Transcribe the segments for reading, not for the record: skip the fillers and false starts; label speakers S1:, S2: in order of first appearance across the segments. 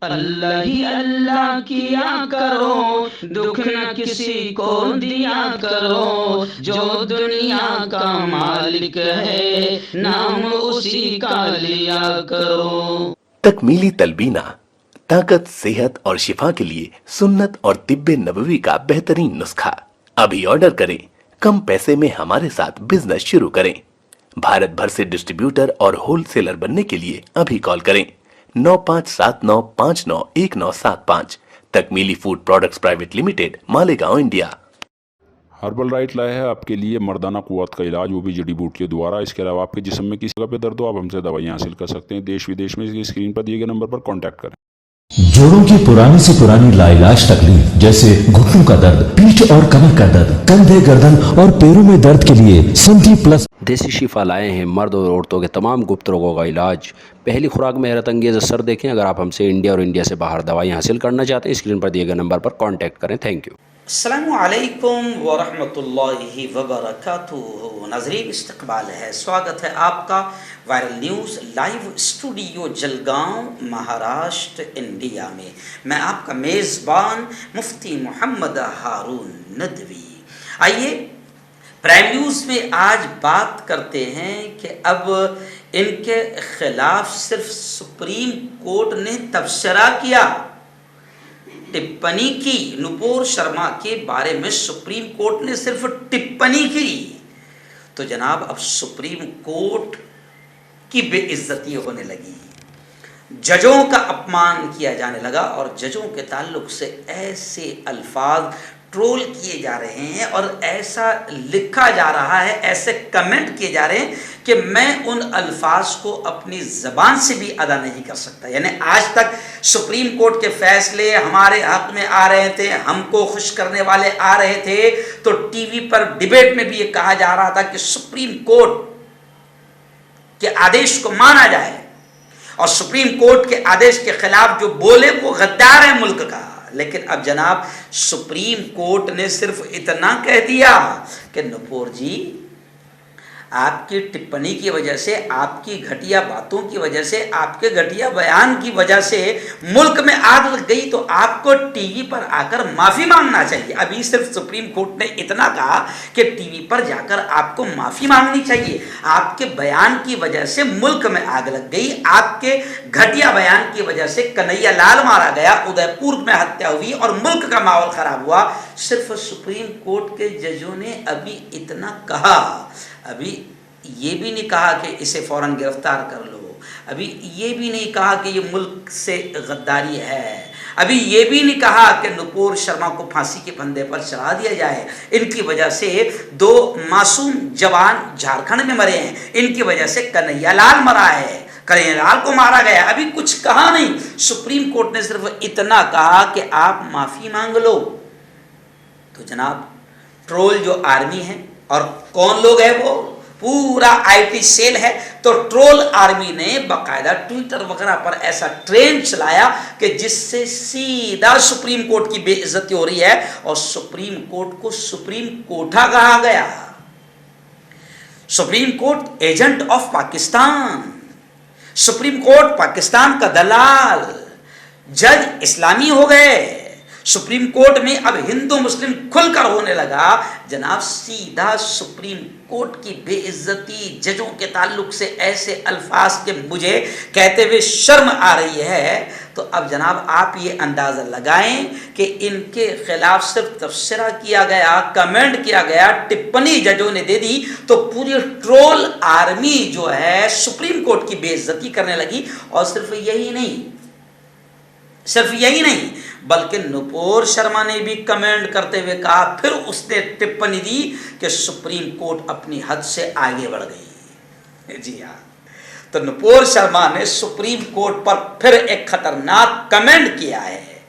S1: اللہ ہی اللہ کیا کرو، دکھ نہ کسی کو دیا کرو، جو دنیا کا مالک ہے نام اسی کا لیا کرو۔
S2: تکمیلی تلبینہ طاقت، صحت اور شفا کے لیے سنت اور طب نبوی کا بہترین نسخہ۔ ابھی آرڈر کریں، کم پیسے میں ہمارے ساتھ بزنس شروع کریں۔ بھارت بھر سے ڈسٹریبیوٹر اور ہول سیلر بننے کے لیے ابھی کال کریں 9579591975۔ Takmili food products private limited, Malegaon, India.
S3: Herbal right لائے ہے آپ کے لیے مردانہ قوت کا علاج، وہ بھی جڑی بوٹیوں دوارا۔ اس کے علاوہ آپ کے جسم میں کسی جگہ پہ درد ہو، آپ ہم سے دوائیاں حاصل کر سکتے ہیں دیش ودیش میں۔ اسکرین پر دیے گئے نمبر پر کانٹیکٹ کریں۔
S4: جوڑوں کی پرانی سے پرانی لاعلاج تکلیف جیسے گھٹنوں کا درد، پیٹھ اور کمر کا درد، کندھے، گردن اور پیروں میں درد کے لیے سنٹی پلس
S5: دیسی شفا لائے ہیں مرد اور عورتوں کے تمام گپت روگوں کا علاج۔ پہلی خوراک میں حیرت انگیز اثر دیکھیں۔ اگر آپ ہم سے انڈیا اور انڈیا سے باہر دوائیں حاصل کرنا چاہتے ہیں، اسکرین پر دیے گئے نمبر پر کانٹیکٹ کریں۔ Thank you.
S6: السلام علیکم ورحمۃ اللہ وبرکاتہ۔ ناظرین، استقبال ہے، سواگت ہے آپ کا viral news live studio Jalgaon, Maharashtra, India میں۔ میں آپ کا میزبان مفتی محمد ہارون ندوی۔ آئیے پرائم نیوز میں آج بات کرتے ہیں کہ اب ان کے خلاف صرف سپریم کورٹ نے تبصرہ کیا، ٹپنی کی۔ نپور شرما کے بارے میں سپریم کورٹ نے صرف ٹپنی کی تو جناب اب سپریم کورٹ کی بے عزتی ہونے لگی، ججوں کا اپمان کیا جانے لگا، اور ججوں کے تعلق سے ایسے الفاظ ٹرول کیے جا رہے ہیں اور ایسا لکھا جا رہا ہے، ایسے کمنٹ کیے جا رہے ہیں کہ میں ان الفاظ کو اپنی زبان سے بھی ادا نہیں کر سکتا۔ یعنی آج تک سپریم کورٹ کے فیصلے ہمارے حق میں آ رہے تھے، ہم کو خوش کرنے والے آ رہے تھے، تو ٹی وی پر ڈیبیٹ میں بھی یہ کہا جا رہا تھا کہ سپریم کورٹ کے آدیش کو مانا جائے، اور سپریم کورٹ کے آدیش کے خلاف جو بولے وہ غدار ہے ملک کا۔ لیکن اب جناب سپریم کورٹ نے صرف اتنا کہہ دیا کہ نپور جی، آپ کی ٹپنی کی وجہ سے، آپ کی گھٹیا باتوں کی وجہ سے، آپ کے گھٹیا بیان کی وجہ سے ملک میں آگ لگ گئی، تو آپ کو ٹی وی پر آ کر معافی مانگنا چاہیے۔ ابھی صرف سپریم کورٹ نے اتنا کہا کہ ٹی وی پر جا کر آپ کو معافی مانگنی چاہیے۔ آپ کے بیان کی وجہ سے ملک میں آگ لگ گئی، آپ کے گھٹیا بیان کی وجہ سے کنہیا لال مارا گیا، ادے پور میں ہتیا ہوئی اور ملک کا ماحول خراب ہوا۔ صرف سپریم کورٹ کے ججوں نے ابھی اتنا کہا، ابھی یہ بھی نہیں کہا کہ اسے فوراً گرفتار کر لو، ابھی یہ بھی نہیں کہا کہ یہ ملک سے غداری ہے، ابھی یہ بھی نہیں کہا کہ نپور شرما کو پھانسی کے پھندے پر چڑھا دیا جائے، ان کی وجہ سے 2 معصوم جوان جھارکھنڈ میں مرے ہیں، ان کی وجہ سے کنہیا لال مرا ہے، کنہیا لال کو مارا گیا، ابھی کچھ کہا نہیں۔ سپریم کورٹ نے صرف اتنا کہا کہ آپ معافی مانگ لو۔ تو جناب ٹرول جو آرمی ہے، اور کون لوگ ہیں وہ، پورا آئی ٹی سیل ہے، تو ٹرول آرمی نے باقاعدہ ٹویٹر وغیرہ پر ایسا ٹرینڈ چلایا کہ جس سے سیدھا سپریم کورٹ کی بے عزتی ہو رہی ہے، اور سپریم کورٹ کو سپریم کوٹھا کہا گیا۔ Supreme court agent of Pakistan, supreme court Pakistan کا دلال، جج اسلامی ہو گئے۔ سپریم کورٹ میں اب ہندو مسلم کھل کر ہونے لگا۔ جناب سیدھا سپریم کورٹ کی بے عزتی، ججوں کے تعلق سے ایسے الفاظ کے مجھے کہتے ہوئے شرم آ رہی ہے۔ تو اب جناب آپ یہ اندازہ لگائیں کہ ان کے خلاف صرف تبصرہ کیا گیا، کمنٹ کیا گیا، ٹپنی ججوں نے دے دی، تو پوری ٹرول آرمی جو ہے سپریم کورٹ کی بے عزتی کرنے لگی۔ اور صرف یہی نہیں بلکہ نپور شرما نے بھی کمنٹ کرتے ہوئے کہا، پھر اس نے ٹپنی دی کہ سپریم کورٹ اپنی حد سے آگے بڑھ گئی۔ جی ہاں، تو نپور شرما نے سپریم کورٹ پر پھر ایک خطرناک کمنٹ کیا ہے۔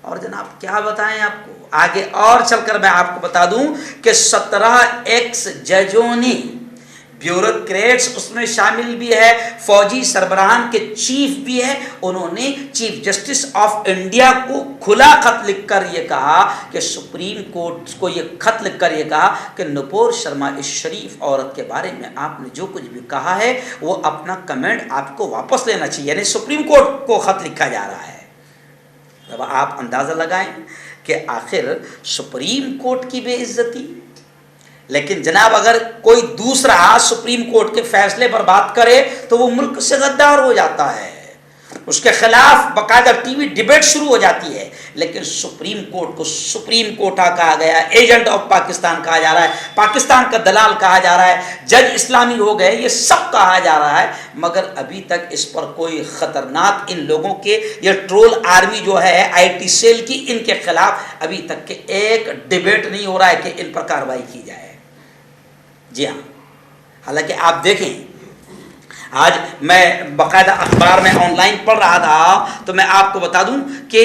S6: اور جناب کیا بتائیں آپ کو، آگے اور چل کر میں آپ کو بتا دوں کہ 17 ایکس ججوں نے، بیوروکریٹس اس میں شامل بھی ہے، فوجی سربراہان کے چیف بھی ہے، انہوں نے چیف جسٹس آف انڈیا کو کھلا خط لکھ کر یہ کہا کہ سپریم کورٹ کو یہ خط لکھ کر یہ کہا کہ نپور شرما اس شریف عورت کے بارے میں آپ نے جو کچھ بھی کہا ہے وہ اپنا کمنٹ آپ کو واپس لینا چاہیے۔ یعنی سپریم کورٹ کو خط لکھا جا رہا ہے۔ اب آپ اندازہ لگائیں کہ آخر سپریم کورٹ کی بے عزتی. لیکن جناب اگر کوئی دوسرا سپریم کورٹ کے فیصلے پر بات کرے تو وہ ملک سے غدار ہو جاتا ہے, اس کے خلاف باقاعدہ ٹی وی ڈیبیٹ شروع ہو جاتی ہے. لیکن سپریم کورٹ کو سپریم کورٹا کہا گیا, ایجنٹ آف پاکستان کہا جا رہا ہے, پاکستان کا دلال کہا جا رہا ہے, جج اسلامی ہو گئے, یہ سب کہا جا رہا ہے, مگر ابھی تک اس پر کوئی خطرناک ان لوگوں کے یہ ٹرول آرمی جو ہے آئی ٹی سیل کی, ان کے خلاف ابھی تک کے ایک ڈیبیٹ نہیں ہو رہا ہے کہ ان پر کارروائی کی جائے. جی ہاں, حالانکہ آپ دیکھیں آج میں باقاعدہ اخبار میں آن لائن پڑھ رہا تھا تو میں آپ کو بتا دوں کہ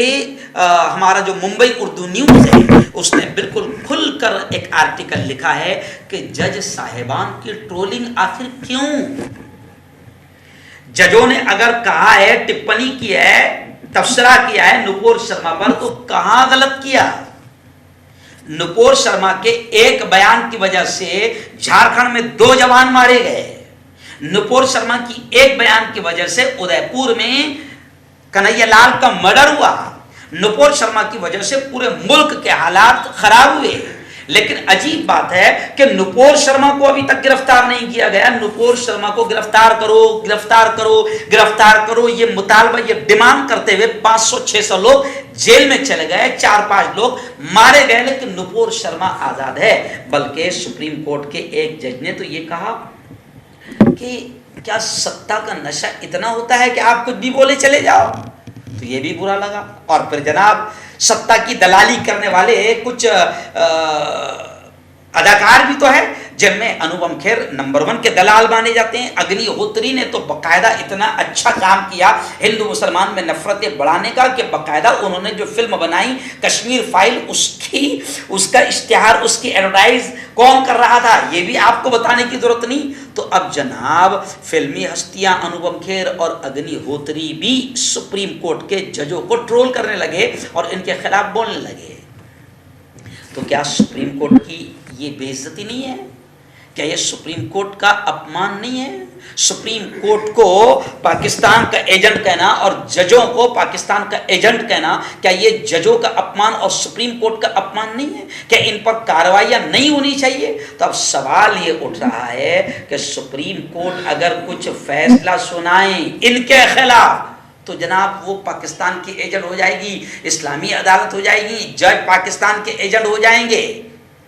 S6: ہمارا جو ممبئی اردو نیوز ہے اس نے بالکل کھل کر ایک آرٹیکل لکھا ہے کہ جج صاحبان کی ٹرولنگ آخر کیوں. ججوں نے اگر کہا ہے, ٹپنی کی ہے, تبصرہ کیا ہے نپور شرما پر, تو کہاں غلط کیا. نپور شرما کے ایک بیان کی وجہ سے جھارکھنڈ میں 2 جوان مارے گئے. نپور شرما کی ایک بیان کی وجہ سے ادے پور میں کنہیا لال کا مرڈر ہوا. نپور شرما کی وجہ سے پورے ملک کے حالات خراب ہوئے. لیکن عجیب بات ہے کہ نپور شرما کو ابھی تک گرفتار نہیں کیا گیا. نپور شرما کو گرفتار کرو, گرفتار کرو, گرفتار کرو, یہ مطالبہ, یہ ڈیمانڈ کرتے ہوئے 500-600 لوگ جیل میں چلے گئے, 4-5 لوگ مارے گئے, لیکن نپور شرما آزاد ہے. بلکہ سپریم کورٹ کے ایک جج نے تو یہ کہا کہ کیا ستا کا نشہ اتنا ہوتا ہے کہ آپ کچھ بھی بولے چلے جاؤ. تو یہ بھی برا لگا. اور پھر جناب ستا کی دلالی کرنے والے کچھ اداکار بھی تو ہے جن میں انوپم کھیر نمبر 1 کے دلال مانے جاتے ہیں. اگنی ہوتری نے تو باقاعدہ اتنا اچھا کام کیا ہندو مسلمان میں نفرتیں بڑھانے کا کہ باقاعدہ انہوں نے جو فلم بنائی کشمیر فائل, اس کا اشتہار, اس کی ایڈورٹائز کون کر رہا تھا یہ بھی آپ کو بتانے کی ضرورت نہیں. تو اب جناب فلمی ہستیاں انوپم کھیر اور اگنی ہوتری بھی سپریم کورٹ کے ججوں کو ٹرول کرنے لگے اور ان کے خلاف بولنے لگے. تو کیا سپریم کورٹ کی یہ بے عزتی نہیں ہے؟ کیا یہ سپریم کورٹ کا اپمان نہیں ہے؟ سپریم کورٹ کو پاکستان کا ایجنٹ کہنا اور ججوں کو پاکستان کا ایجنٹ کہنا, کیا یہ ججوں کا اپمان اور سپریم کورٹ کا اپمان نہیں ہے؟ کیا ان پر کارروائیاں نہیں ہونی چاہیے؟ تو اب سوال یہ اٹھ رہا ہے کہ سپریم کورٹ اگر کچھ فیصلہ سنائیں ان کے خلاف تو جناب وہ پاکستان کی ایجنٹ ہو جائے گی, اسلامی عدالت ہو جائے گی, جج پاکستان کے ایجنٹ ہو جائیں گے.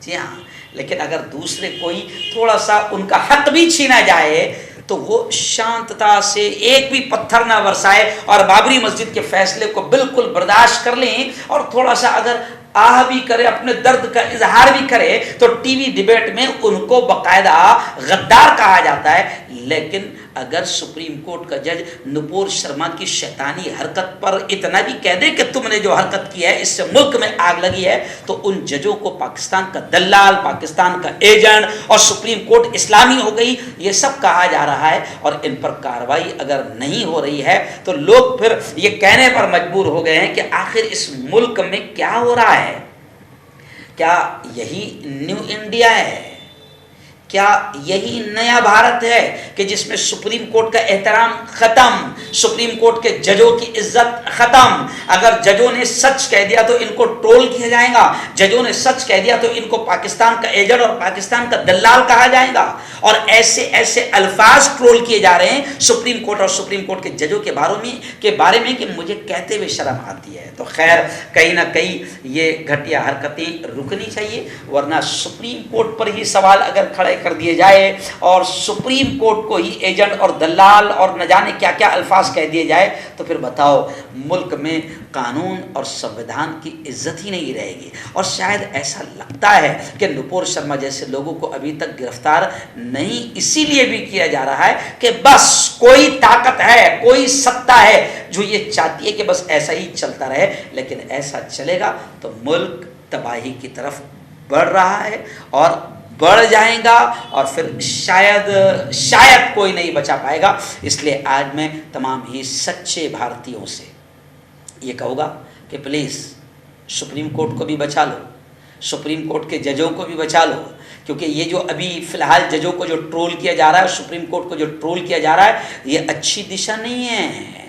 S6: جی ہاں, لیکن اگر دوسرے کوئی تھوڑا سا ان کا حق بھی چھینا جائے تو وہ شانتتا سے ایک بھی پتھر نہ برسائے اور بابری مسجد کے فیصلے کو بالکل برداشت کر لیں, اور تھوڑا سا اگر آہ بھی کرے, اپنے درد کا اظہار بھی کرے, تو ٹی وی ڈیبیٹ میں ان کو باقاعدہ غدار کہا جاتا ہے. لیکن اگر سپریم کورٹ کا جج نپور شرما کی شیطانی حرکت پر اتنا بھی کہہ دے کہ تم نے جو حرکت کی ہے اس سے ملک میں آگ لگی ہے, تو ان ججوں کو پاکستان کا دلال, پاکستان کا ایجنٹ اور سپریم کورٹ اسلامی ہو گئی, یہ سب کہا جا رہا ہے. اور ان پر کارروائی اگر نہیں ہو رہی ہے تو لوگ پھر یہ کہنے پر مجبور ہو گئے ہیں کہ آخر اس ملک میں کیا ہو رہا ہے. کیا یہی نیو انڈیا ہے؟ کیا یہی نیا بھارت ہے کہ جس میں سپریم کورٹ کا احترام ختم, سپریم کورٹ کے ججوں کی عزت ختم؟ اگر ججوں نے سچ کہہ دیا تو ان کو ٹرول کیا جائے گا, ججوں نے سچ کہہ دیا تو ان کو پاکستان کا ایجنٹ اور پاکستان کا دلال کہا جائے گا, اور ایسے ایسے الفاظ ٹرول کیے جا رہے ہیں سپریم کورٹ اور سپریم کورٹ کے ججوں کے بارے میں کہ مجھے کہتے ہوئے شرم آتی ہے. تو خیر کہیں نہ کہیں یہ گھٹیا حرکتیں رکنی چاہیے, ورنہ سپریم کورٹ پر ہی سوال اگر کھڑے کر دیے جائے اور سپریم کورٹ کو ہی ایجنٹ اور دلال اور نہ جانے کیا کیا الفاظ کہہ دیے جائے تو پھر بتاؤ ملک میں قانون اور سنویدھان کی عزت ہی نہیں رہے گی. اور شاید ایسا لگتا ہے کہ نپور شرما جیسے لوگوں کو ابھی تک گرفتار نہیں اسی لیے بھی کیا جا رہا ہے کہ بس کوئی طاقت ہے, کوئی ستا ہے جو یہ چاہتی ہے کہ بس ایسا ہی چلتا رہے. لیکن ایسا چلے گا تو ملک تباہی کی طرف بڑھ رہا ہے اور بڑھ جائیں گا, اور پھر شاید کوئی نہیں بچا پائے گا. اس لیے آج میں تمام ہی سچے بھارتیوں سے یہ کہوں گا کہ پلیز سپریم کورٹ کو بھی بچا لو, سپریم کورٹ کے ججوں کو بھی بچا لو, کیونکہ یہ جو ابھی فی الحال ججوں کو جو ٹرول کیا جا رہا ہے, سپریم کورٹ کو جو ٹرول کیا جا رہا ہے, یہ اچھی دشا نہیں ہے.